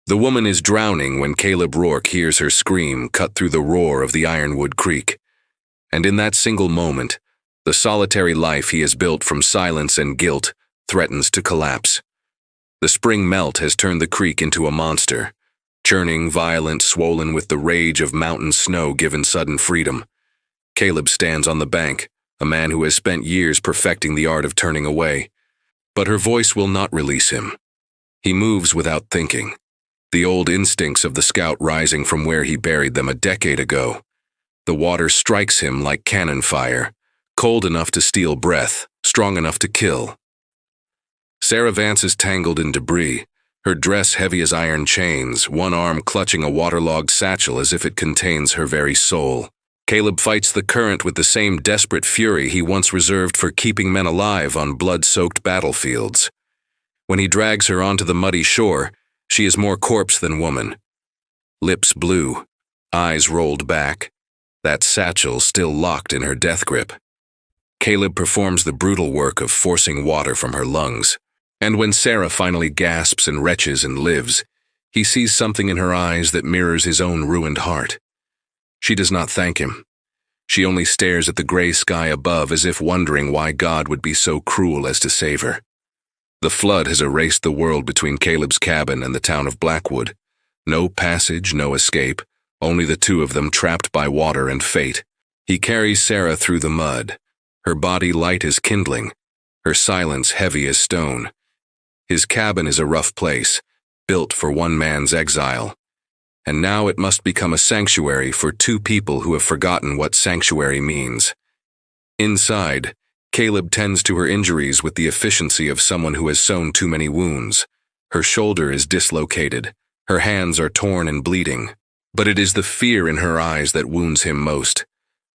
The woman is drowning when Caleb Rourke hears her scream cut through the roar of the Ironwood Creek. And in that single moment, the solitary life he has built from silence and guilt threatens to collapse. The spring melt has turned the creek into a monster, churning, violent, swollen with the rage of mountain snow given sudden freedom. Caleb stands on the bank, a man who has spent years perfecting the art of turning away. But her voice will not release him. He moves without thinking, the old instincts of the scout rising from where he buried them a decade ago. The water strikes him like cannon fire, cold enough to steal breath, strong enough to kill. Sarah Vance is tangled in debris, her dress heavy as iron chains, one arm clutching a waterlogged satchel as if it contains her very soul. Caleb fights the current with the same desperate fury he once reserved for keeping men alive on blood-soaked battlefields. When he drags her onto the muddy shore, she is more corpse than woman. Lips blue, eyes rolled back, that satchel still locked in her death grip. Caleb performs the brutal work of forcing water from her lungs. And when Sarah finally gasps and retches and lives, he sees something in her eyes that mirrors his own ruined heart. She does not thank him. She only stares at the gray sky above as if wondering why God would be so cruel as to save her. The flood has erased the world between Caleb's cabin and the town of Blackwood. No passage, no escape, only the two of them trapped by water and fate. He carries Sarah through the mud, her body light as kindling, her silence heavy as stone. His cabin is a rough place, built for one man's exile. And now it must become a sanctuary for two people who have forgotten what sanctuary means. Inside, Caleb tends to her injuries with the efficiency of someone who has sewn too many wounds. Her shoulder is dislocated, her hands are torn and bleeding. But it is the fear in her eyes that wounds him most.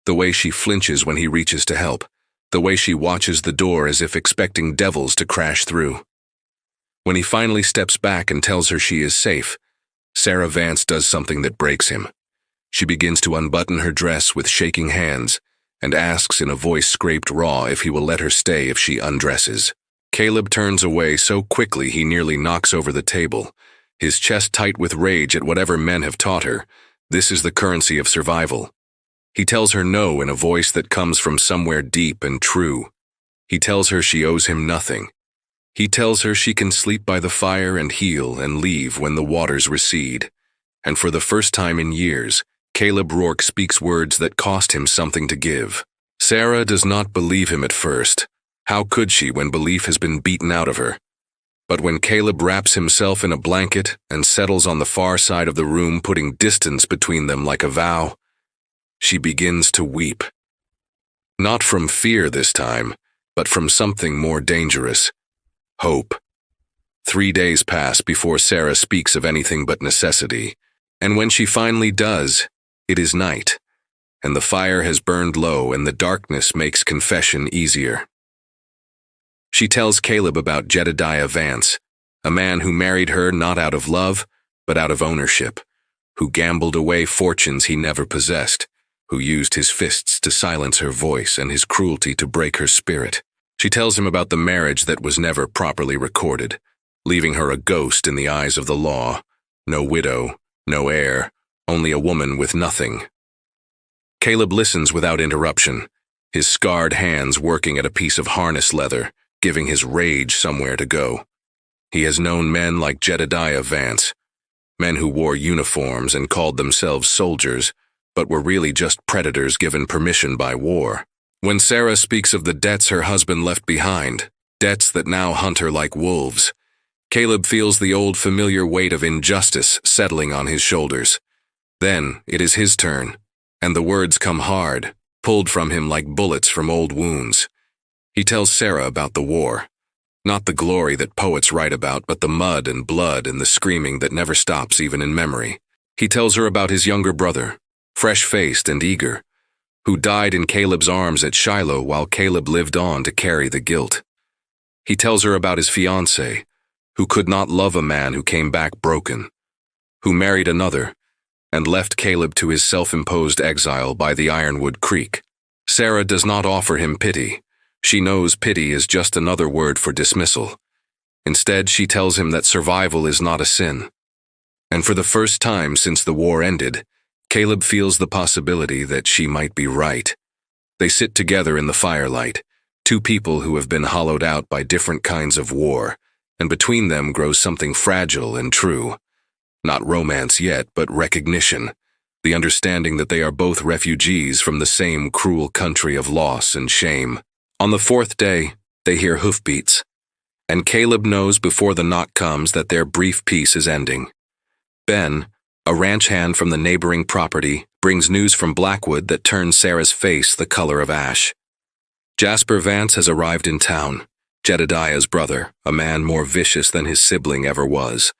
The way she flinches when he reaches to help, the way she watches the door as if expecting devils to crash through. When he finally steps back and tells her she is safe, Sarah Vance does something that breaks him. She begins to unbutton her dress with shaking hands and asks in a voice scraped raw if he will let her stay if she undresses. Caleb turns away so quickly he nearly knocks over the table, his chest tight with rage at whatever men have taught her. This is the currency of survival. He tells her no in a voice that comes from somewhere deep and true. He tells her she owes him nothing. He tells her she can sleep by the fire and heal and leave when the waters recede. And for the first time in years, Caleb Rourke speaks words that cost him something to give. Sarah does not believe him at first. How could she when belief has been beaten out of her? But when Caleb wraps himself in a blanket and settles on the far side of the room, putting distance between them like a vow, she begins to weep. Not from fear this time, but from something more dangerous. Hope. 3 days pass before Sarah speaks of anything but necessity, and when she finally does, it is night, and the fire has burned low and the darkness makes confession easier. She tells Caleb about Jedediah Vance, a man who married her not out of love, but out of ownership, who gambled away fortunes he never possessed, who used his fists to silence her voice and his cruelty to break her spirit. She tells him about the marriage that was never properly recorded, leaving her a ghost in the eyes of the law, no widow, no heir, only a woman with nothing. Caleb listens without interruption, his scarred hands working at a piece of harness leather, giving his rage somewhere to go. He has known men like Jedediah Vance, men who wore uniforms and called themselves soldiers, but were really just predators given permission by war. When Sarah speaks of the debts her husband left behind, debts that now hunt her like wolves, Caleb feels the old familiar weight of injustice settling on his shoulders. Then it is his turn, and the words come hard, pulled from him like bullets from old wounds. He tells Sarah about the war, not the glory that poets write about, but the mud and blood and the screaming that never stops even in memory. He tells her about his younger brother, fresh-faced and eager, who died in Caleb's arms at Shiloh while Caleb lived on to carry the guilt. He tells her about his fiancée, who could not love a man who came back broken, who married another, and left Caleb to his self-imposed exile by the Ironwood Creek. Sarah does not offer him pity. She knows pity is just another word for dismissal. Instead, she tells him that survival is not a sin. And for the first time since the war ended, Caleb feels the possibility that she might be right. They sit together in the firelight, two people who have been hollowed out by different kinds of war, and between them grows something fragile and true. Not romance yet, but recognition, the understanding that they are both refugees from the same cruel country of loss and shame. On the fourth day, they hear hoofbeats, and Caleb knows before the knock comes that their brief peace is ending. Ben, a ranch hand from the neighboring property, brings news from Blackwood that turns Sarah's face the color of ash. Jasper Vance has arrived in town, Jedediah's brother, a man more vicious than his sibling ever was.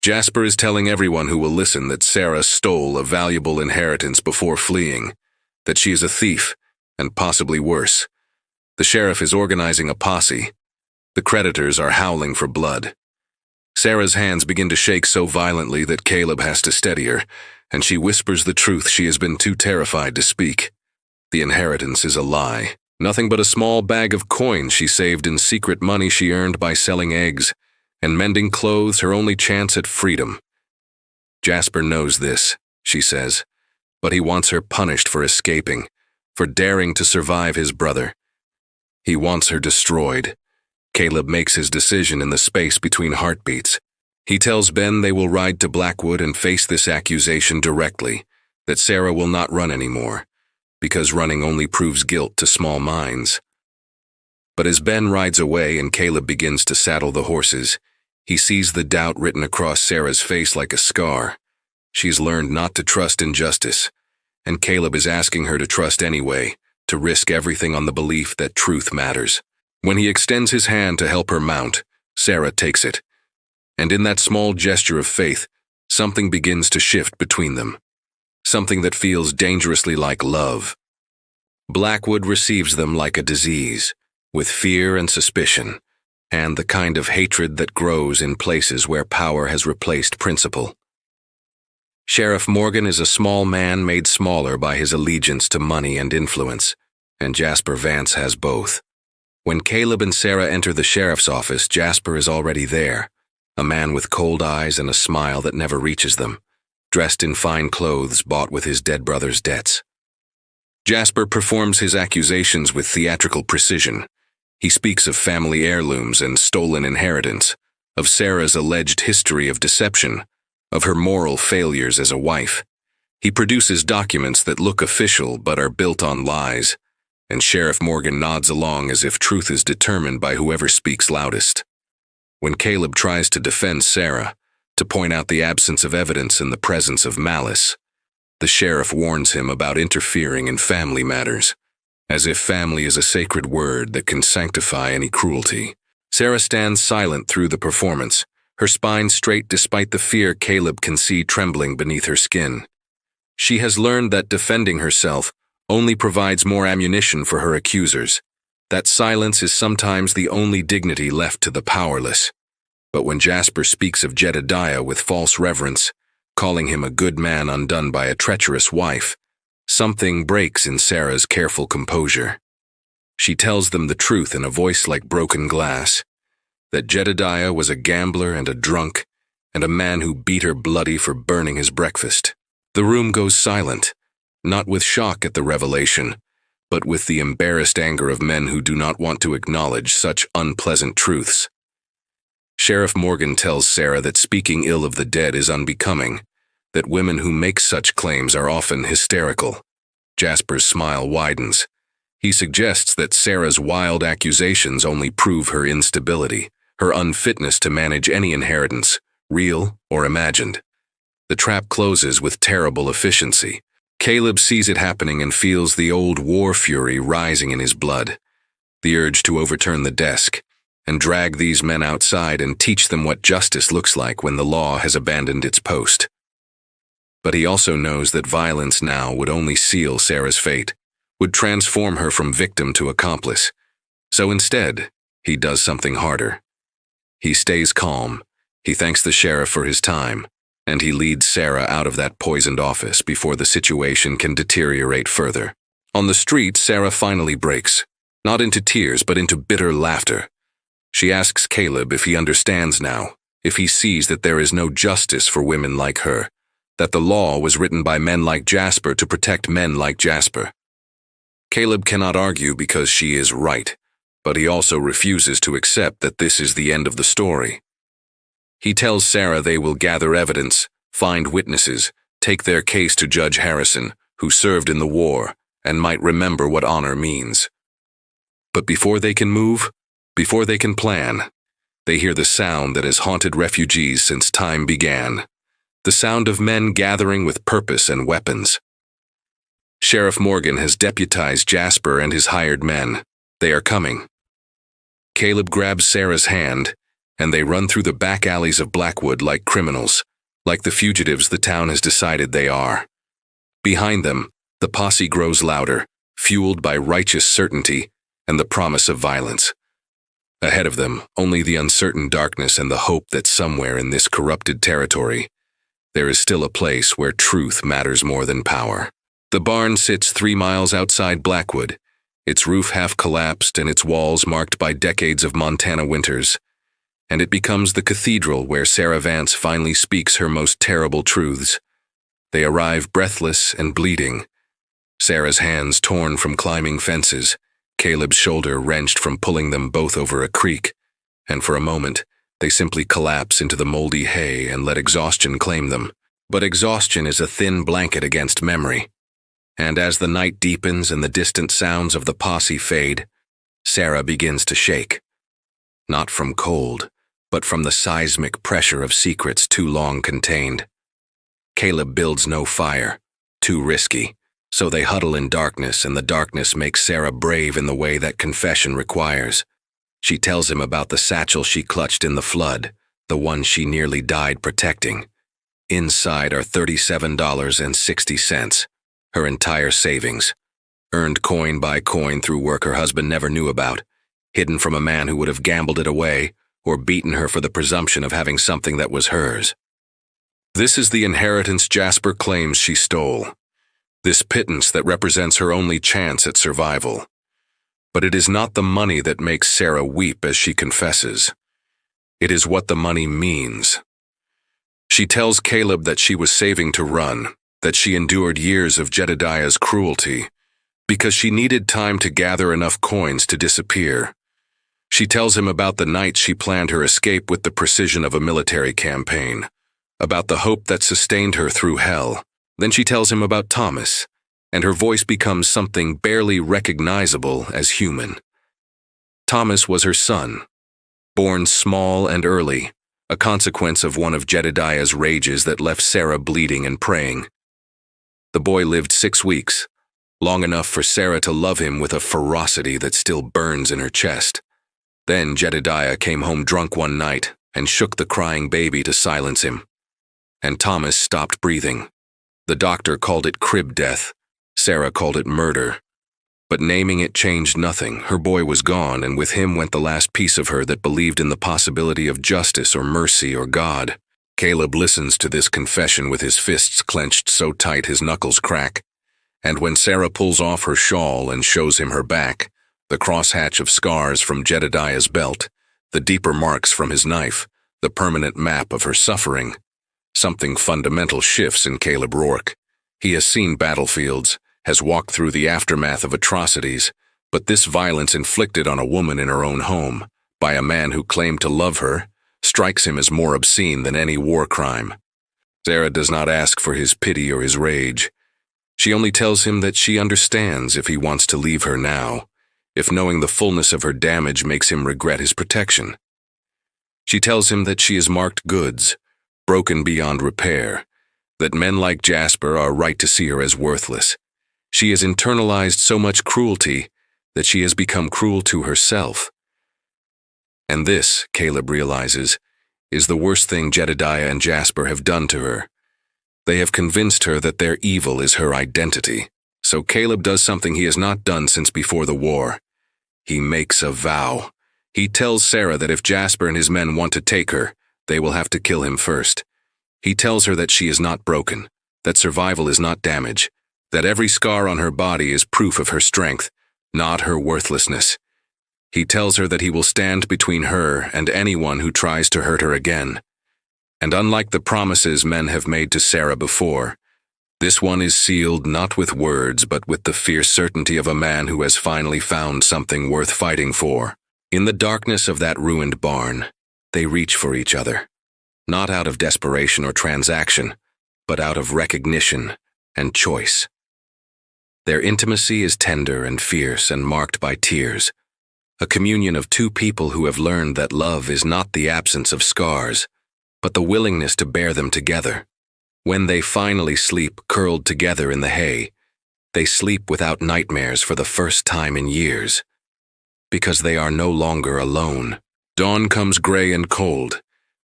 Jasper is telling everyone who will listen that Sarah stole a valuable inheritance before fleeing, that she is a thief, and possibly worse. The sheriff is organizing a posse. The creditors are howling for blood. Sarah's hands begin to shake so violently that Caleb has to steady her, and she whispers the truth she has been too terrified to speak. The inheritance is a lie. Nothing but a small bag of coins she saved in secret money she earned by selling eggs, and mending clothes her only chance at freedom. Jasper knows this, she says, but he wants her punished for escaping, for daring to survive his brother. He wants her destroyed. Caleb makes his decision in the space between heartbeats. He tells Ben they will ride to Blackwood and face this accusation directly, that Sarah will not run anymore, because running only proves guilt to small minds. But as Ben rides away and Caleb begins to saddle the horses, he sees the doubt written across Sarah's face like a scar. She's learned not to trust injustice, and Caleb is asking her to trust anyway, to risk everything on the belief that truth matters. When he extends his hand to help her mount, Sarah takes it. And in that small gesture of faith, something begins to shift between them. Something that feels dangerously like love. Blackwood receives them like a disease, with fear and suspicion, and the kind of hatred that grows in places where power has replaced principle. Sheriff Morgan is a small man made smaller by his allegiance to money and influence, and Jasper Vance has both. When Caleb and Sarah enter the sheriff's office, Jasper is already there, a man with cold eyes and a smile that never reaches them, dressed in fine clothes bought with his dead brother's debts. Jasper performs his accusations with theatrical precision. He speaks of family heirlooms and stolen inheritance, of Sarah's alleged history of deception, of her moral failures as a wife. He produces documents that look official but are built on lies, and Sheriff Morgan nods along as if truth is determined by whoever speaks loudest. When Caleb tries to defend Sarah, to point out the absence of evidence and the presence of malice, the sheriff warns him about interfering in family matters, as if family is a sacred word that can sanctify any cruelty. Sarah stands silent through the performance, her spine straight despite the fear Caleb can see trembling beneath her skin. She has learned that defending herself only provides more ammunition for her accusers, that silence is sometimes the only dignity left to the powerless. But when Jasper speaks of Jedediah with false reverence, calling him a good man undone by a treacherous wife, something breaks in Sarah's careful composure. She tells them the truth in a voice like broken glass, that Jedediah was a gambler and a drunk, and a man who beat her bloody for burning his breakfast. The room goes silent, not with shock at the revelation, but with the embarrassed anger of men who do not want to acknowledge such unpleasant truths. Sheriff Morgan tells Sarah that speaking ill of the dead is unbecoming, that women who make such claims are often hysterical. Jasper's smile widens. He suggests that Sarah's wild accusations only prove her instability, her unfitness to manage any inheritance, real or imagined. The trap closes with terrible efficiency. Caleb sees it happening and feels the old war fury rising in his blood, the urge to overturn the desk and drag these men outside and teach them what justice looks like when the law has abandoned its post. But he also knows that violence now would only seal Sarah's fate, would transform her from victim to accomplice. So instead, he does something harder. He stays calm, he thanks the sheriff for his time, and he leads Sarah out of that poisoned office before the situation can deteriorate further. On the street, Sarah finally breaks, not into tears but into bitter laughter. She asks Caleb if he understands now, if he sees that there is no justice for women like her, that the law was written by men like Jasper to protect men like Jasper. Caleb cannot argue because she is right, but he also refuses to accept that this is the end of the story. He tells Sarah they will gather evidence, find witnesses, take their case to Judge Harrison, who served in the war and might remember what honor means. But before they can move, before they can plan, they hear the sound that has haunted refugees since time began, the sound of men gathering with purpose and weapons. Sheriff Morgan has deputized Jasper and his hired men. They are coming. Caleb grabs Sarah's hand, and they run through the back alleys of Blackwood like criminals, like the fugitives the town has decided they are. Behind them, the posse grows louder, fueled by righteous certainty and the promise of violence. Ahead of them, only the uncertain darkness and the hope that somewhere in this corrupted territory, there is still a place where truth matters more than power. The barn sits 3 miles outside Blackwood, its roof half collapsed and its walls marked by decades of Montana winters, and it becomes the cathedral where Sarah Vance finally speaks her most terrible truths. They arrive breathless and bleeding, Sarah's hands torn from climbing fences, Caleb's shoulder wrenched from pulling them both over a creek, and for a moment, they simply collapse into the moldy hay and let exhaustion claim them. But exhaustion is a thin blanket against memory. And as the night deepens and the distant sounds of the posse fade, Sarah begins to shake. Not from cold, but from the seismic pressure of secrets too long contained. Caleb builds no fire, too risky, so they huddle in darkness, and the darkness makes Sarah brave in the way that confession requires. She tells him about the satchel she clutched in the flood, the one she nearly died protecting. Inside are $37.60, her entire savings, earned coin by coin through work her husband never knew about, hidden from a man who would have gambled it away or beaten her for the presumption of having something that was hers. This is the inheritance Jasper claims she stole, this pittance that represents her only chance at survival. But it is not the money that makes Sarah weep as she confesses. It is what the money means. She tells Caleb that she was saving to run, that she endured years of Jedediah's cruelty, because she needed time to gather enough coins to disappear. She tells him about the night she planned her escape with the precision of a military campaign, about the hope that sustained her through hell. Then she tells him about Thomas, and her voice becomes something barely recognizable as human. Thomas was her son, born small and early, a consequence of one of Jedediah's rages that left Sarah bleeding and praying. The boy lived 6 weeks, long enough for Sarah to love him with a ferocity that still burns in her chest. Then Jedediah came home drunk one night and shook the crying baby to silence him. And Thomas stopped breathing. The doctor called it crib death. Sarah called it murder. But naming it changed nothing. Her boy was gone, and with him went the last piece of her that believed in the possibility of justice or mercy or God. Caleb listens to this confession with his fists clenched so tight his knuckles crack. And when Sarah pulls off her shawl and shows him her back, the crosshatch of scars from Jedediah's belt, the deeper marks from his knife, the permanent map of her suffering, something fundamental shifts in Caleb Rourke. He has seen battlefields, has walked through the aftermath of atrocities, but this violence inflicted on a woman in her own home, by a man who claimed to love her, strikes him as more obscene than any war crime. Sarah does not ask for his pity or his rage. She only tells him that she understands if he wants to leave her now, if knowing the fullness of her damage makes him regret his protection. She tells him that she is marked goods, broken beyond repair, that men like Jasper are right to see her as worthless. She has internalized so much cruelty that she has become cruel to herself. And this, Caleb realizes, is the worst thing Jedediah and Jasper have done to her. They have convinced her that their evil is her identity. So Caleb does something he has not done since before the war. He makes a vow. He tells Sarah that if Jasper and his men want to take her, they will have to kill him first. He tells her that she is not broken, that survival is not damage, that every scar on her body is proof of her strength, not her worthlessness. He tells her that he will stand between her and anyone who tries to hurt her again, And unlike the promises men have made to Sarah before, this one is sealed not with words but with the fierce certainty of a man who has finally found something worth fighting for. In the darkness of that ruined barn, they reach for each other, not out of desperation or transaction, but out of recognition and choice. Their intimacy is tender and fierce and marked by tears, a communion of two people who have learned that love is not the absence of scars, but the willingness to bear them together. When they finally sleep curled together in the hay, they sleep without nightmares for the first time in years, because they are no longer alone. Dawn comes gray and cold,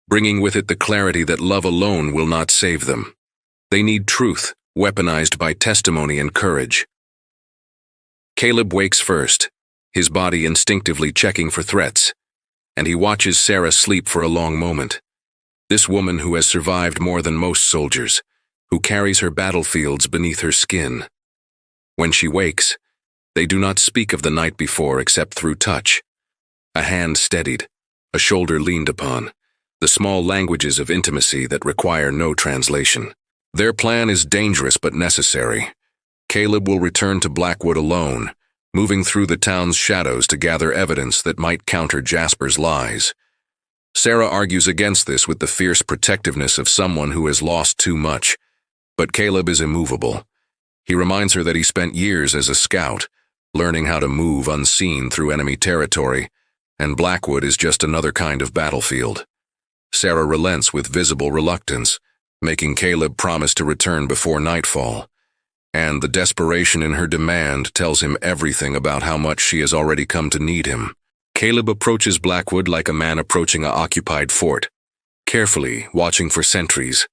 bringing with it the clarity that love alone will not save them. They need truth, weaponized by testimony and courage. Caleb wakes first, his body instinctively checking for threats, and he watches Sarah sleep for a long moment. This woman who has survived more than most soldiers, who carries her battlefields beneath her skin. When she wakes, they do not speak of the night before except through touch. A hand steadied, a shoulder leaned upon, the small languages of intimacy that require no translation. Their plan is dangerous but necessary. Caleb will return to Blackwood alone, moving through the town's shadows to gather evidence that might counter Jasper's lies. Sarah argues against this with the fierce protectiveness of someone who has lost too much, but Caleb is immovable. He reminds her that he spent years as a scout, learning how to move unseen through enemy territory, and Blackwood is just another kind of battlefield. Sarah relents with visible reluctance, making Caleb promise to return before nightfall, and the desperation in her demand tells him everything about how much she has already come to need him. Caleb approaches Blackwood like a man approaching an occupied fort, carefully watching for sentries,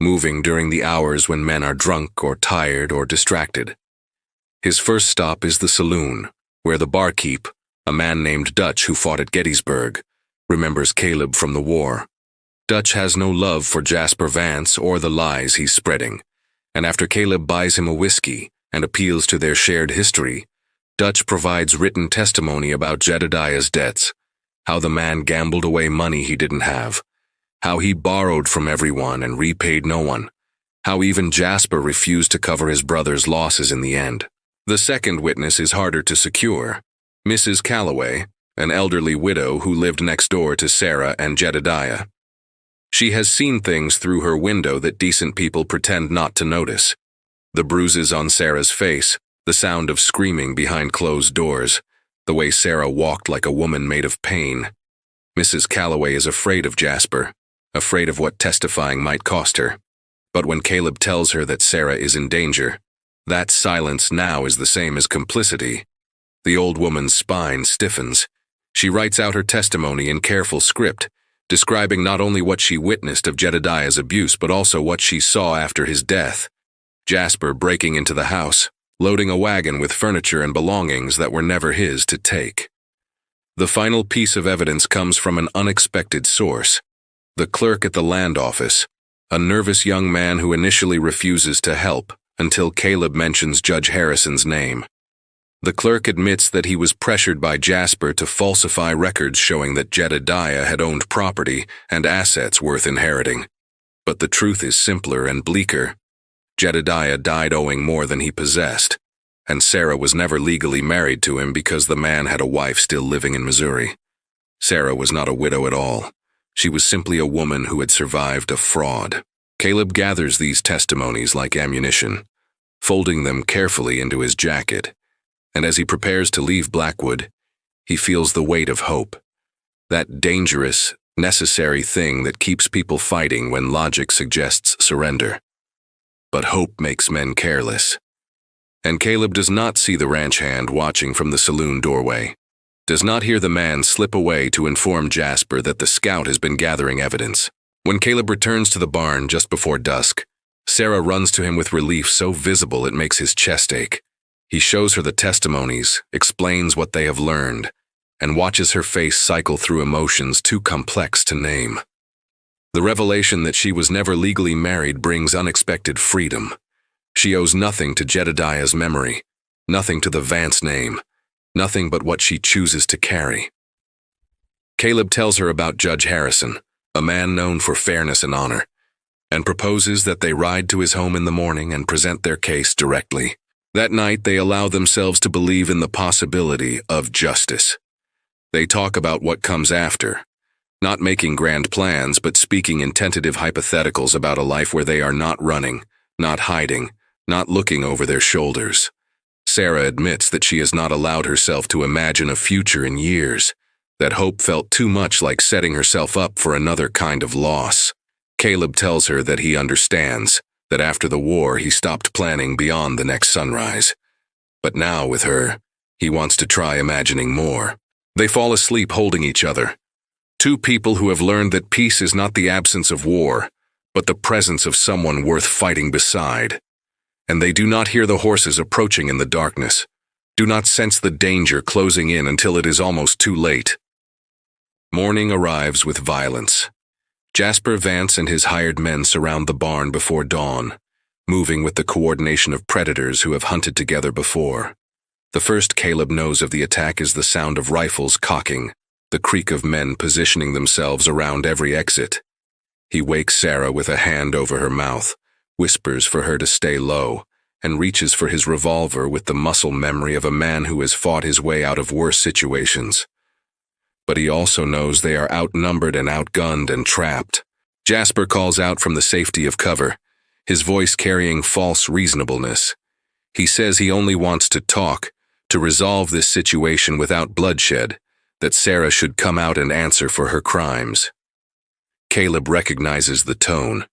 moving during the hours when men are drunk or tired or distracted. His first stop is the saloon, where the barkeep, a man named Dutch who fought at Gettysburg, remembers Caleb from the war. Dutch has no love for Jasper Vance or the lies he's spreading, and after Caleb buys him a whiskey and appeals to their shared history, Dutch provides written testimony about Jedediah's debts, how the man gambled away money he didn't have, how he borrowed from everyone and repaid no one, how even Jasper refused to cover his brother's losses in the end. The second witness is harder to secure, Mrs. Calloway, an elderly widow who lived next door to Sarah and Jedediah. She has seen things through her window that decent people pretend not to notice. The bruises on Sarah's face, the sound of screaming behind closed doors, the way Sarah walked like a woman made of pain. Mrs. Calloway is afraid of Jasper, afraid of what testifying might cost her. But when Caleb tells her that Sarah is in danger, that silence now is the same as complicity. The old woman's spine stiffens. She writes out her testimony in careful script, describing not only what she witnessed of Jedediah's abuse but also what she saw after his death. Jasper breaking into the house, loading a wagon with furniture and belongings that were never his to take. The final piece of evidence comes from an unexpected source. The clerk at the land office, a nervous young man who initially refuses to help until Caleb mentions Judge Harrison's name. The clerk admits that he was pressured by Jasper to falsify records showing that Jedediah had owned property and assets worth inheriting. But the truth is simpler and bleaker. Jedediah died owing more than he possessed, and Sarah was never legally married to him because the man had a wife still living in Missouri. Sarah was not a widow at all. She was simply a woman who had survived a fraud. Caleb gathers these testimonies like ammunition, folding them carefully into his jacket, and as he prepares to leave Blackwood, he feels the weight of hope, that dangerous, necessary thing that keeps people fighting when logic suggests surrender. But hope makes men careless. And Caleb does not see the ranch hand watching from the saloon doorway, does not hear the man slip away to inform Jasper that the scout has been gathering evidence. When Caleb returns to the barn just before dusk, Sarah runs to him with relief so visible it makes his chest ache. He shows her the testimonies, explains what they have learned, and watches her face cycle through emotions too complex to name. The revelation that she was never legally married brings unexpected freedom. She owes nothing to Jedediah's memory, nothing to the Vance name, nothing but what she chooses to carry. Caleb tells her about Judge Harrison, a man known for fairness and honor, and proposes that they ride to his home in the morning and present their case directly. That night, they allow themselves to believe in the possibility of justice. They talk about what comes after, not making grand plans, but speaking in tentative hypotheticals about a life where they are not running, not hiding, not looking over their shoulders. Sarah admits that she has not allowed herself to imagine a future in years, that hope felt too much like setting herself up for another kind of loss. Caleb tells her that he understands, that after the war he stopped planning beyond the next sunrise. But now with her, he wants to try imagining more. They fall asleep holding each other. Two people who have learned that peace is not the absence of war, but the presence of someone worth fighting beside. And they do not hear the horses approaching in the darkness, do not sense the danger closing in until it is almost too late. Morning arrives with violence. Jasper Vance and his hired men surround the barn before dawn, moving with the coordination of predators who have hunted together before. The first Caleb knows of the attack is the sound of rifles cocking, the creak of men positioning themselves around every exit. He wakes Sarah with a hand over her mouth, whispers for her to stay low, and reaches for his revolver with the muscle memory of a man who has fought his way out of worse situations. But he also knows they are outnumbered and outgunned and trapped. Jasper calls out from the safety of cover, his voice carrying false reasonableness. He says he only wants to talk, to resolve this situation without bloodshed, that Sarah should come out and answer for her crimes. Caleb recognizes the tone.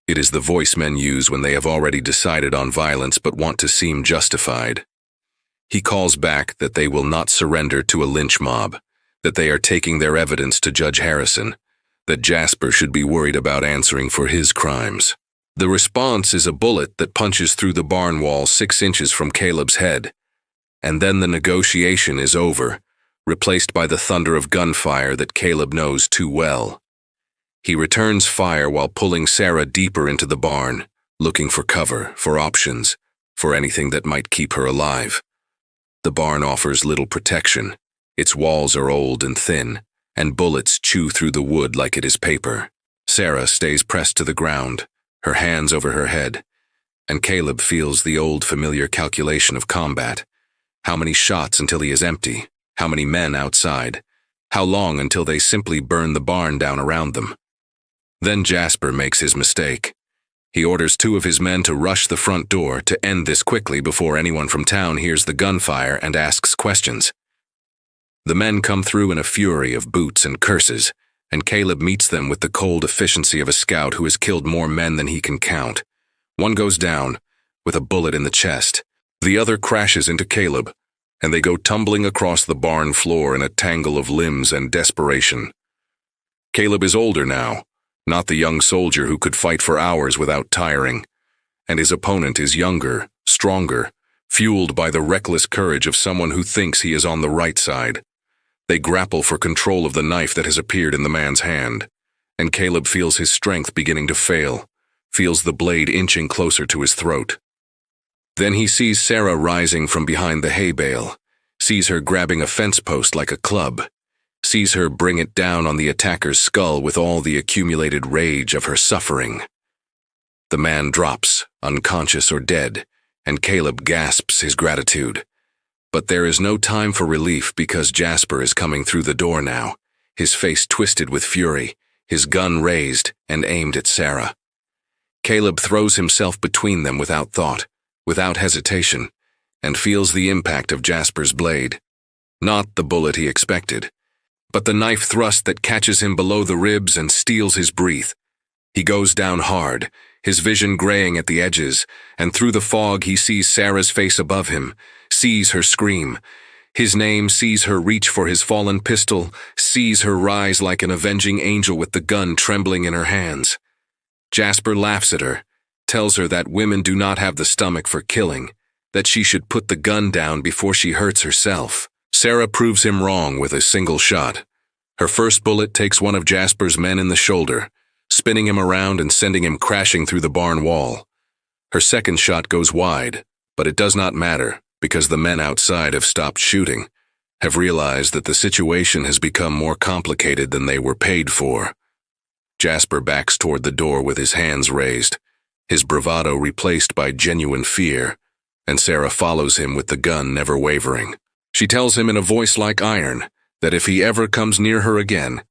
It is the voice men use when they have already decided on violence but want to seem justified. He calls back that they will not surrender to a lynch mob, that they are taking their evidence to Judge Harrison, that Jasper should be worried about answering for his crimes. The response is a bullet that punches through the barn wall 6 inches from Caleb's head, and then the negotiation is over, replaced by the thunder of gunfire that Caleb knows too well. He returns fire while pulling Sarah deeper into the barn, looking for cover, for options, for anything that might keep her alive. The barn offers little protection. Its walls are old and thin, and bullets chew through the wood like it is paper. Sarah stays pressed to the ground, her hands over her head, and Caleb feels the old familiar calculation of combat. How many shots until he is empty? How many men outside? How long until they simply burn the barn down around them? Then Jasper makes his mistake. He orders 2 of his men to rush the front door to end this quickly before anyone from town hears the gunfire and asks questions. The men come through in a fury of boots and curses, and Caleb meets them with the cold efficiency of a scout who has killed more men than he can count. One goes down, with a bullet in the chest. The other crashes into Caleb, and they go tumbling across the barn floor in a tangle of limbs and desperation. Caleb is older now, not the young soldier who could fight for hours without tiring, and his opponent is younger, stronger, fueled by the reckless courage of someone who thinks he is on the right side. They grapple for control of the knife that has appeared in the man's hand, and Caleb feels his strength beginning to fail, feels the blade inching closer to his throat. Then he sees Sarah rising from behind the hay bale, sees her grabbing a fence post like a club, sees her bring it down on the attacker's skull with all the accumulated rage of her suffering. The man drops, unconscious or dead, and Caleb gasps his gratitude. But there is no time for relief because Jasper is coming through the door now, his face twisted with fury, his gun raised and aimed at Sarah. Caleb throws himself between them without thought, without hesitation, and feels the impact of Jasper's blade. Not the bullet he expected, but the knife thrust that catches him below the ribs and steals his breath. He goes down hard, his vision graying at the edges, and through the fog he sees Sarah's face above him, sees her scream. His name, sees her reach for his fallen pistol, sees her rise like an avenging angel with the gun trembling in her hands. Jasper laughs at her, tells her that women do not have the stomach for killing, that she should put the gun down before she hurts herself. Sarah proves him wrong with a single shot. Her first bullet takes one of Jasper's men in the shoulder, spinning him around and sending him crashing through the barn wall. Her second shot goes wide, but it does not matter because the men outside have stopped shooting, have realized that the situation has become more complicated than they were paid for. Jasper backs toward the door with his hands raised, his bravado replaced by genuine fear, and Sarah follows him with the gun never wavering. She tells him in a voice like iron that if he ever comes near her again,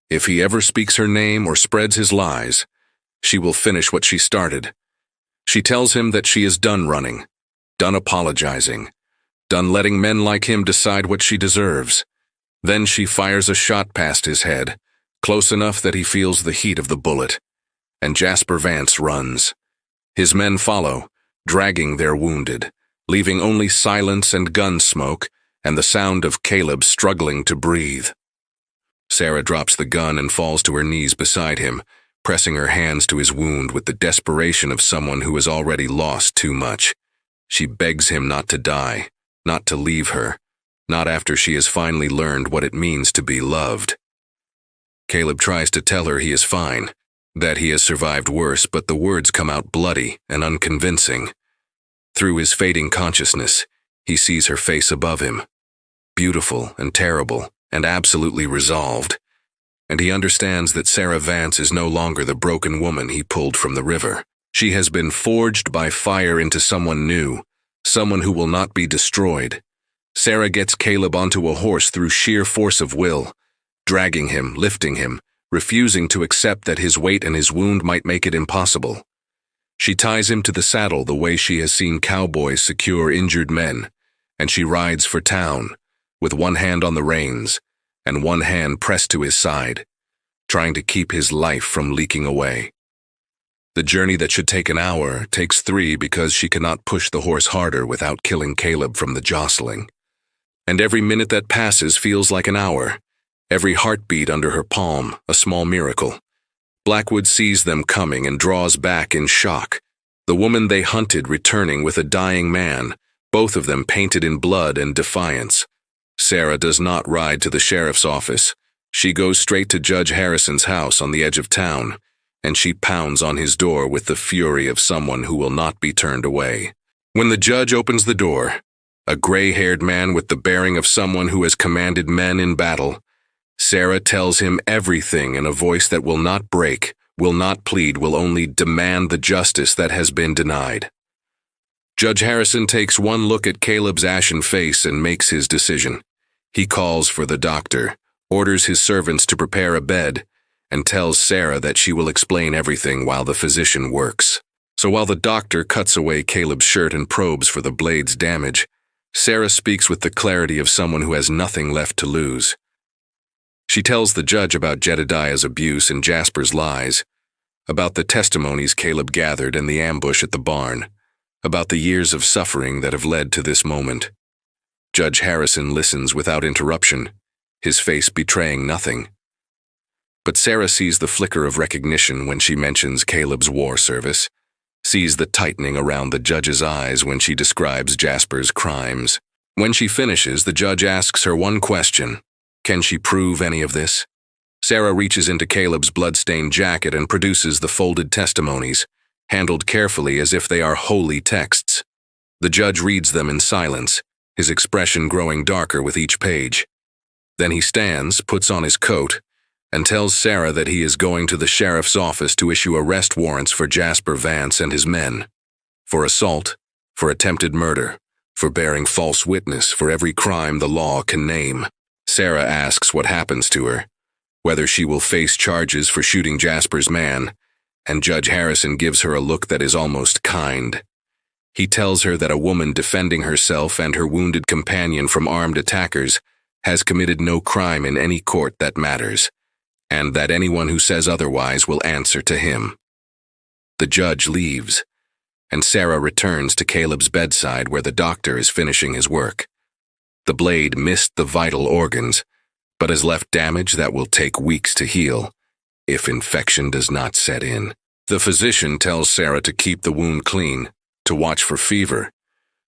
if he ever speaks her name or spreads his lies, she will finish what she started. She tells him that she is done running, done apologizing, done letting men like him decide what she deserves. Then she fires a shot past his head, close enough that he feels the heat of the bullet, and Jasper Vance runs. His men follow, dragging their wounded, leaving only silence and gun smoke and the sound of Caleb struggling to breathe. Sarah drops the gun and falls to her knees beside him, pressing her hands to his wound with the desperation of someone who has already lost too much. She begs him not to die, not to leave her, not after she has finally learned what it means to be loved. Caleb tries to tell her he is fine, that he has survived worse, but the words come out bloody and unconvincing. Through his fading consciousness, he sees her face above him, beautiful and terrible and absolutely resolved, and he understands that Sarah Vance is no longer the broken woman he pulled from the river. She has been forged by fire into someone new, someone who will not be destroyed. Sarah gets Caleb onto a horse through sheer force of will, dragging him, lifting him, refusing to accept that his weight and his wound might make it impossible. She ties him to the saddle the way she has seen cowboys secure injured men, and she rides for town, with one hand on the reins and one hand pressed to his side, trying to keep his life from leaking away. The journey that should take an hour takes 3 because she cannot push the horse harder without killing Caleb from the jostling. And every minute that passes feels like an hour, every heartbeat under her palm a small miracle. Blackwood sees them coming and draws back in shock, the woman they hunted returning with a dying man, both of them painted in blood and defiance. Sarah does not ride to the sheriff's office. She goes straight to Judge Harrison's house on the edge of town, and she pounds on his door with the fury of someone who will not be turned away. When the judge opens the door, a gray-haired man with the bearing of someone who has commanded men in battle, Sarah tells him everything in a voice that will not break, will not plead, will only demand the justice that has been denied. Judge Harrison takes one look at Caleb's ashen face and makes his decision. He calls for the doctor, orders his servants to prepare a bed, and tells Sarah that she will explain everything while the physician works. So while the doctor cuts away Caleb's shirt and probes for the blade's damage, Sarah speaks with the clarity of someone who has nothing left to lose. She tells the judge about Jedediah's abuse and Jasper's lies, about the testimonies Caleb gathered and the ambush at the barn, about the years of suffering that have led to this moment. Judge Harrison listens without interruption, his face betraying nothing. But Sarah sees the flicker of recognition when she mentions Caleb's war service, sees the tightening around the judge's eyes when she describes Jasper's crimes. When she finishes, the judge asks her one question: can she prove any of this? Sarah reaches into Caleb's blood-stained jacket and produces the folded testimonies, handled carefully as if they are holy texts. The judge reads them in silence, his expression growing darker with each page. Then he stands, puts on his coat, and tells Sarah that he is going to the sheriff's office to issue arrest warrants for Jasper Vance and his men, for assault, for attempted murder, for bearing false witness, for every crime the law can name. Sarah asks what happens to her, whether she will face charges for shooting Jasper's man, and Judge Harrison gives her a look that is almost kind. He tells her that a woman defending herself and her wounded companion from armed attackers has committed no crime in any court that matters, and that anyone who says otherwise will answer to him. The judge leaves, and Sarah returns to Caleb's bedside where the doctor is finishing his work. The blade missed the vital organs, but has left damage that will take weeks to heal, if infection does not set in. The physician tells Sarah to keep the wound clean, to watch for fever,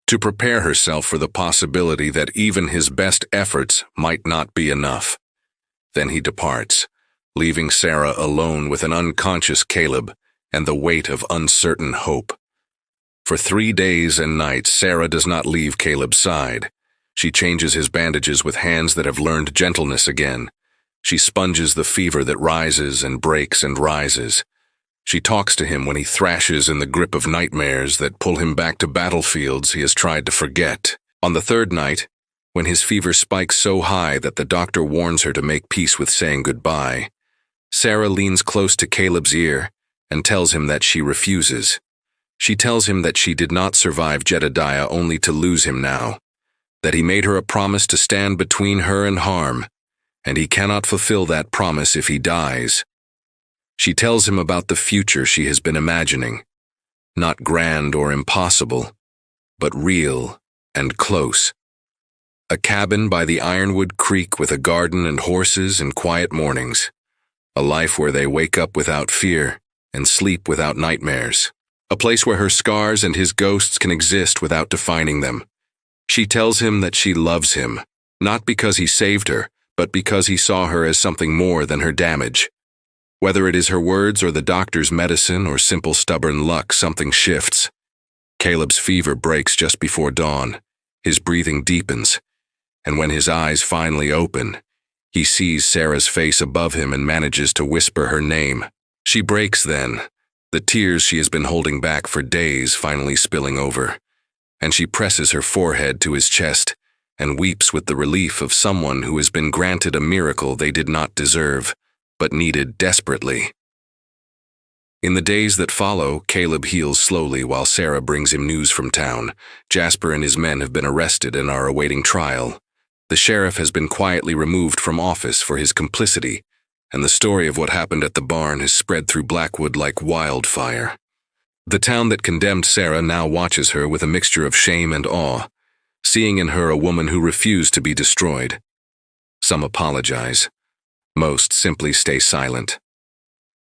to prepare herself for the possibility that even his best efforts might not be enough. Then he departs, leaving Sarah alone with an unconscious Caleb and the weight of uncertain hope. For 3 days and nights, Sarah does not leave Caleb's side. She changes his bandages with hands that have learned gentleness again. She sponges the fever that rises and breaks and rises. She talks to him when he thrashes in the grip of nightmares that pull him back to battlefields he has tried to forget. On the third night, when his fever spikes so high that the doctor warns her to make peace with saying goodbye, Sarah leans close to Caleb's ear and tells him that she refuses. She tells him that she did not survive Jedediah only to lose him now, that he made her a promise to stand between her and harm, and he cannot fulfill that promise if he dies. She tells him about the future she has been imagining, not grand or impossible, but real and close. A cabin by the Ironwood Creek with a garden and horses and quiet mornings. A life where they wake up without fear and sleep without nightmares. A place where her scars and his ghosts can exist without defining them. She tells him that she loves him, not because he saved her, but because he saw her as something more than her damage. Whether it is her words or the doctor's medicine or simple stubborn luck, something shifts. Caleb's fever breaks just before dawn. His breathing deepens, and when his eyes finally open, he sees Sarah's face above him and manages to whisper her name. She breaks then, the tears she has been holding back for days finally spilling over, and she presses her forehead to his chest and weeps with the relief of someone who has been granted a miracle they did not deserve, but needed desperately. In the days that follow, Caleb heals slowly while Sarah brings him news from town. Jasper and his men have been arrested and are awaiting trial. The sheriff has been quietly removed from office for his complicity, and the story of what happened at the barn has spread through Blackwood like wildfire. The town that condemned Sarah now watches her with a mixture of shame and awe, seeing in her a woman who refused to be destroyed. Some apologize. Most simply stay silent.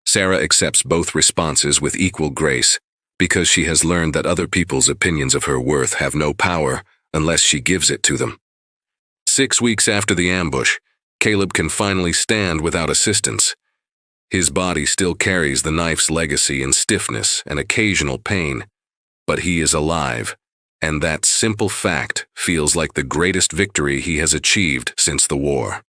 Sarah accepts both responses with equal grace because she has learned that other people's opinions of her worth have no power unless she gives it to them. 6 weeks after the ambush, Caleb can finally stand without assistance. His body still carries the knife's legacy in stiffness and occasional pain, but he is alive, and that simple fact feels like the greatest victory he has achieved since the war.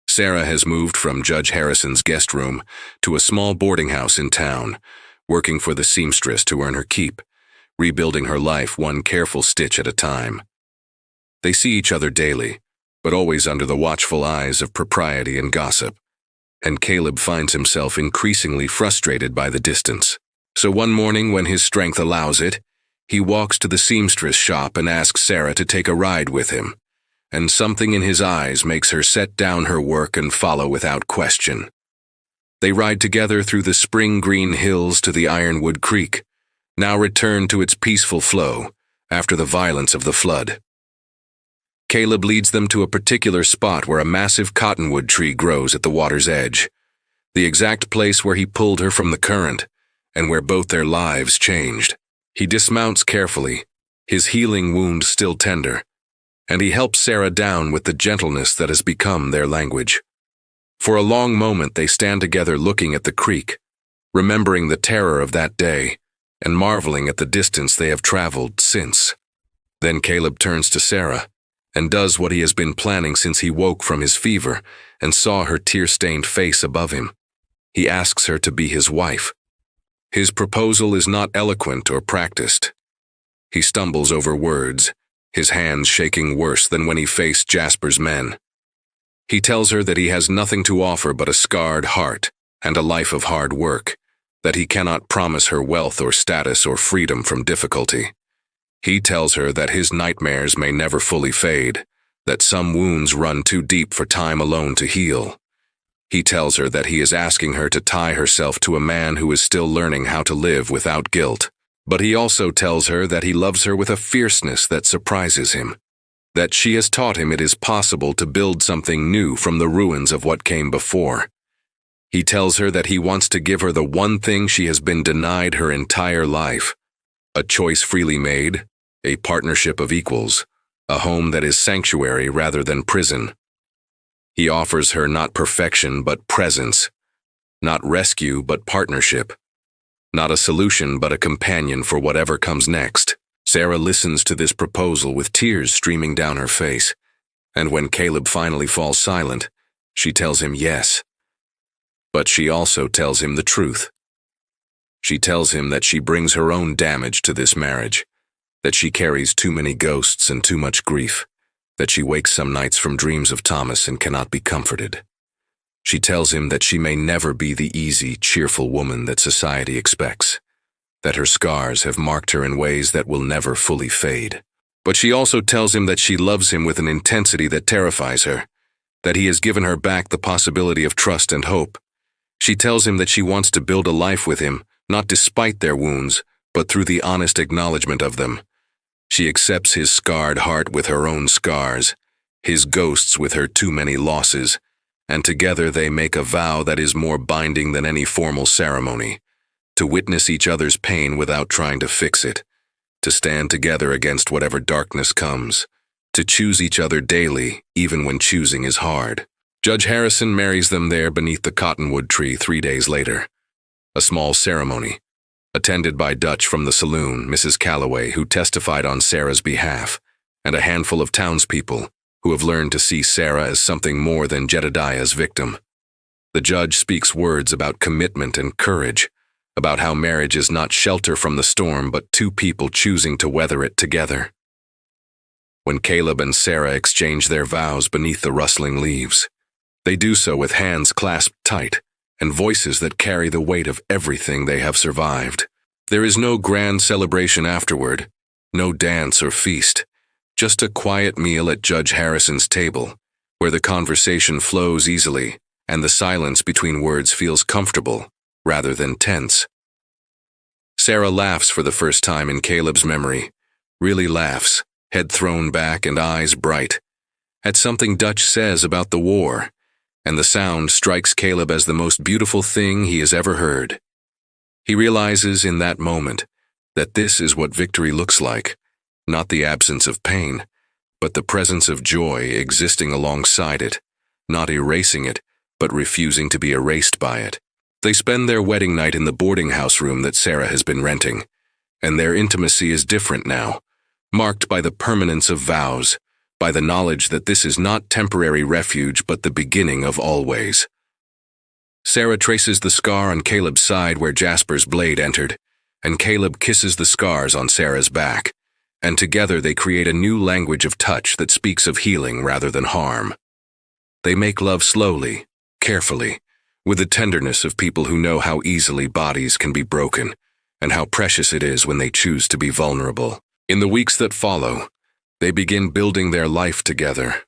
Sarah has moved from Judge Harrison's guest room to a small boarding house in town, working for the seamstress to earn her keep, rebuilding her life one careful stitch at a time. They see each other daily, but always under the watchful eyes of propriety and gossip, and Caleb finds himself increasingly frustrated by the distance. So one morning when his strength allows it, he walks to the seamstress shop and asks Sarah to take a ride with him, and something in his eyes makes her set down her work and follow without question. They ride together through the spring green hills to the Ironwood Creek, now returned to its peaceful flow after the violence of the flood. Caleb leads them to a particular spot where a massive cottonwood tree grows at the water's edge, the exact place where he pulled her from the current, and where both their lives changed. He dismounts carefully, his healing wound still tender, and he helps Sarah down with the gentleness that has become their language. For a long moment they stand together looking at the creek, remembering the terror of that day, and marveling at the distance they have traveled since. Then Caleb turns to Sarah, and does what he has been planning since he woke from his fever and saw her tear-stained face above him. He asks her to be his wife. His proposal is not eloquent or practiced. He stumbles over words, his hands shaking worse than when he faced Jasper's men. He tells her that he has nothing to offer but a scarred heart and a life of hard work, that he cannot promise her wealth or status or freedom from difficulty. He tells her that his nightmares may never fully fade, that some wounds run too deep for time alone to heal. He tells her that he is asking her to tie herself to a man who is still learning how to live without guilt. But he also tells her that he loves her with a fierceness that surprises him, that she has taught him it is possible to build something new from the ruins of what came before. He tells her that he wants to give her the one thing she has been denied her entire life, a choice freely made, a partnership of equals, a home that is sanctuary rather than prison. He offers her not perfection but presence, not rescue but partnership, not a solution but a companion for whatever comes next. Sarah listens to this proposal with tears streaming down her face, and when Caleb finally falls silent, She tells him yes. But she also tells him the truth. She tells him that she brings her own damage to this marriage, that she carries too many ghosts and too much grief, that she wakes some nights from dreams of Thomas and cannot be comforted. She tells him that she may never be the easy, cheerful woman that society expects, that her scars have marked her in ways that will never fully fade. But she also tells him that she loves him with an intensity that terrifies her, that he has given her back the possibility of trust and hope. She tells him that she wants to build a life with him, not despite their wounds, but through the honest acknowledgement of them. She accepts his scarred heart with her own scars, his ghosts with her too many losses, and together they make a vow that is more binding than any formal ceremony, to witness each other's pain without trying to fix it, to stand together against whatever darkness comes, to choose each other daily, even when choosing is hard. Judge Harrison marries them there beneath the cottonwood tree 3 days later. A small ceremony, attended by Dutch from the saloon, Mrs. Calloway, who testified on Sarah's behalf, and a handful of townspeople who have learned to see Sarah as something more than Jedediah's victim. The judge speaks words about commitment and courage, about how marriage is not shelter from the storm but two people choosing to weather it together. When Caleb and Sarah exchange their vows beneath the rustling leaves, they do so with hands clasped tight and voices that carry the weight of everything they have survived. There is no grand celebration afterward, no dance or feast, just a quiet meal at Judge Harrison's table, where the conversation flows easily and the silence between words feels comfortable rather than tense. Sarah laughs for the first time in Caleb's memory, really laughs, head thrown back and eyes bright, at something Dutch says about the war, and the sound strikes Caleb as the most beautiful thing he has ever heard. He realizes in that moment that this is what victory looks like, not the absence of pain, but the presence of joy existing alongside it, not erasing it, but refusing to be erased by it. They spend their wedding night in the boarding house room that Sarah has been renting, and their intimacy is different now, marked by the permanence of vows, by the knowledge that this is not temporary refuge but the beginning of always. Sarah traces the scar on Caleb's side where Jasper's blade entered, and Caleb kisses the scars on Sarah's back, and together they create a new language of touch that speaks of healing rather than harm. They make love slowly, carefully, with the tenderness of people who know how easily bodies can be broken, and how precious it is when they choose to be vulnerable. In the weeks that follow, they begin building their life together.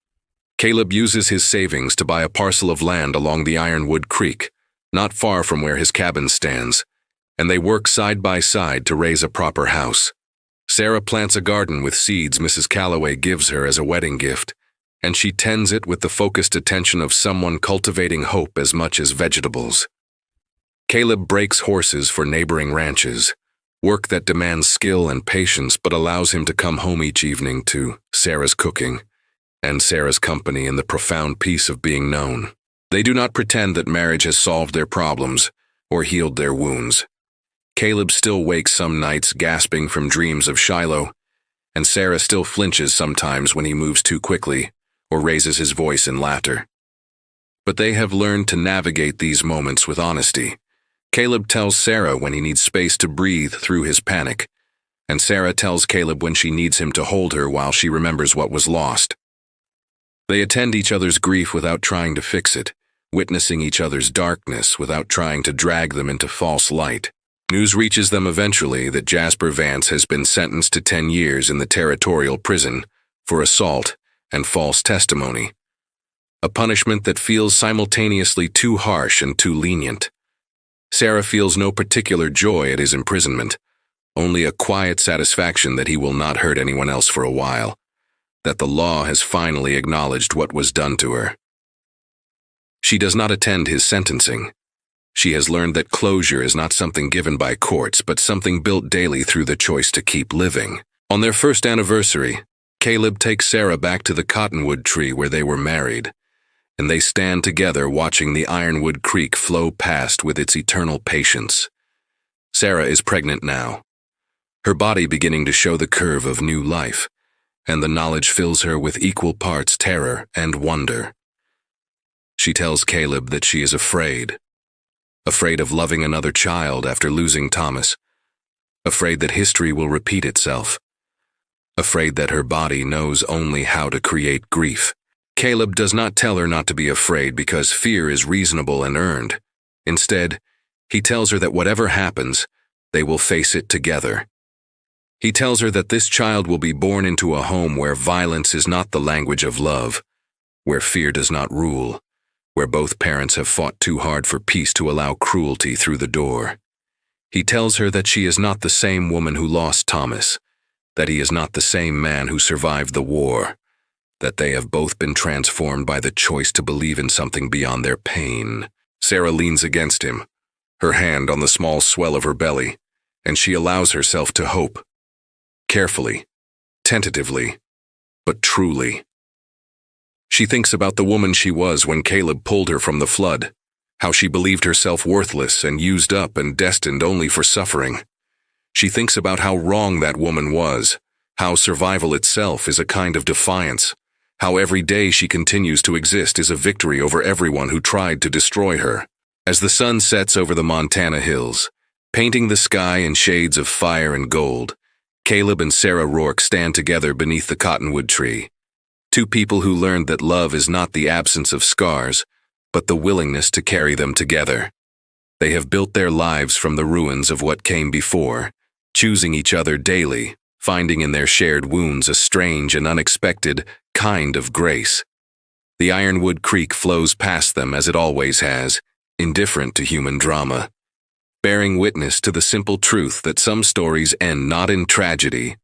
Caleb uses his savings to buy a parcel of land along the Ironwood Creek, not far from where his cabin stands, and they work side by side to raise a proper house. Sarah plants a garden with seeds Mrs. Calloway gives her as a wedding gift, and she tends it with the focused attention of someone cultivating hope as much as vegetables. Caleb breaks horses for neighboring ranches, work that demands skill and patience but allows him to come home each evening to Sarah's cooking and Sarah's company and the profound peace of being known. They do not pretend that marriage has solved their problems or healed their wounds. Caleb still wakes some nights gasping from dreams of Shiloh, and Sarah still flinches sometimes when he moves too quickly or raises his voice in laughter. But they have learned to navigate these moments with honesty. Caleb tells Sarah when he needs space to breathe through his panic, and Sarah tells Caleb when she needs him to hold her while she remembers what was lost. They attend each other's grief without trying to fix it, witnessing each other's darkness without trying to drag them into false light. News reaches them eventually that Jasper Vance has been sentenced to 10 years in the territorial prison for assault and false testimony, a punishment that feels simultaneously too harsh and too lenient. Sarah feels no particular joy at his imprisonment, only a quiet satisfaction that he will not hurt anyone else for a while, that the law has finally acknowledged what was done to her. She does not attend his sentencing. She has learned that closure is not something given by courts, but something built daily through the choice to keep living. On their first anniversary, Caleb takes Sarah back to the cottonwood tree where they were married, and they stand together watching the Ironwood Creek flow past with its eternal patience. Sarah is pregnant now, her body beginning to show the curve of new life, and the knowledge fills her with equal parts terror and wonder. She tells Caleb that she is afraid. Afraid of loving another child after losing Thomas. Afraid that history will repeat itself. Afraid that her body knows only how to create grief. Caleb does not tell her not to be afraid because fear is reasonable and earned. Instead, he tells her that whatever happens, they will face it together. He tells her that this child will be born into a home where violence is not the language of love, where fear does not rule, where both parents have fought too hard for peace to allow cruelty through the door. He tells her that she is not the same woman who lost Thomas, that he is not the same man who survived the war, that they have both been transformed by the choice to believe in something beyond their pain. Sarah leans against him, her hand on the small swell of her belly, and she allows herself to hope. Carefully, tentatively, but truly. She thinks about the woman she was when Caleb pulled her from the flood, how she believed herself worthless and used up and destined only for suffering. She thinks about how wrong that woman was, how survival itself is a kind of defiance, how every day she continues to exist is a victory over everyone who tried to destroy her. As the sun sets over the Montana hills, painting the sky in shades of fire and gold, Caleb and Sarah Rourke stand together beneath the cottonwood tree. Two people who learned that love is not the absence of scars, but the willingness to carry them together. They have built their lives from the ruins of what came before, choosing each other daily, finding in their shared wounds a strange and unexpected kind of grace. The Ironwood Creek flows past them as it always has, indifferent to human drama, bearing witness to the simple truth that some stories end not in tragedy,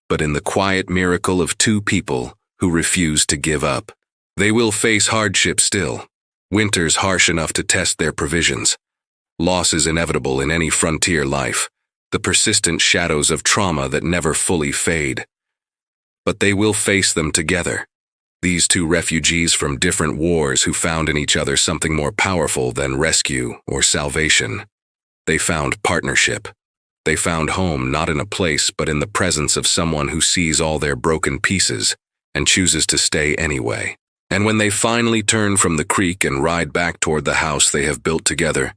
but in the quiet miracle of two people who refuse to give up. They will face hardship still, winters harsh enough to test their provisions, losses inevitable in any frontier life, the persistent shadows of trauma that never fully fade. But they will face them together. These two refugees from different wars who found in each other something more powerful than rescue or salvation. They found partnership. They found home not in a place but in the presence of someone who sees all their broken pieces and chooses to stay anyway. And when they finally turn from the creek and ride back toward the house they have built together,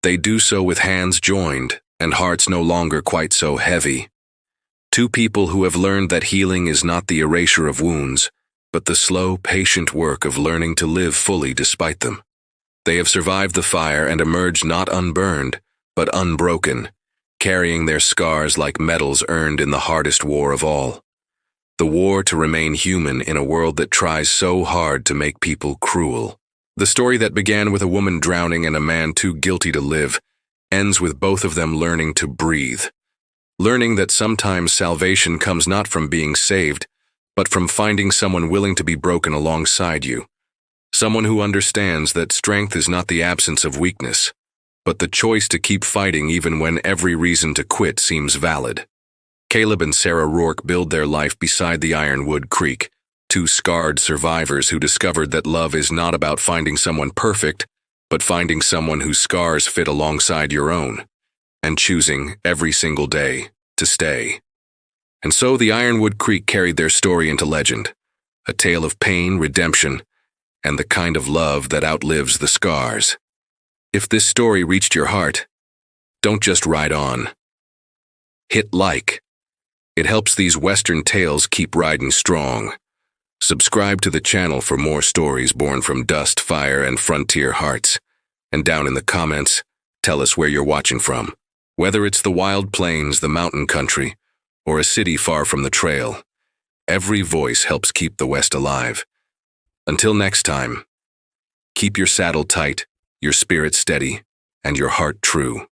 they do so with hands joined and hearts no longer quite so heavy. Two people who have learned that healing is not the erasure of wounds, but the slow, patient work of learning to live fully despite them. They have survived the fire and emerged not unburned, but unbroken, carrying their scars like medals earned in the hardest war of all. The war to remain human in a world that tries so hard to make people cruel. The story that began with a woman drowning and a man too guilty to live ends with both of them learning to breathe. Learning that sometimes salvation comes not from being saved, but from finding someone willing to be broken alongside you. Someone who understands that strength is not the absence of weakness, but the choice to keep fighting even when every reason to quit seems valid. Caleb and Sarah Rourke build their life beside the Ironwood Creek, two scarred survivors who discovered that love is not about finding someone perfect, but finding someone whose scars fit alongside your own, and choosing every single day to stay. And so the Ironwood Creek carried their story into legend, a tale of pain, redemption, and the kind of love that outlives the scars. If this story reached your heart, don't just ride on. Hit like. It helps these Western tales keep riding strong. Subscribe to the channel for more stories born from dust, fire, and frontier hearts. And down in the comments, tell us where you're watching from. Whether it's the wild plains, the mountain country, or a city far from the trail, every voice helps keep the West alive. Until next time, keep your saddle tight, your spirit steady, and your heart true.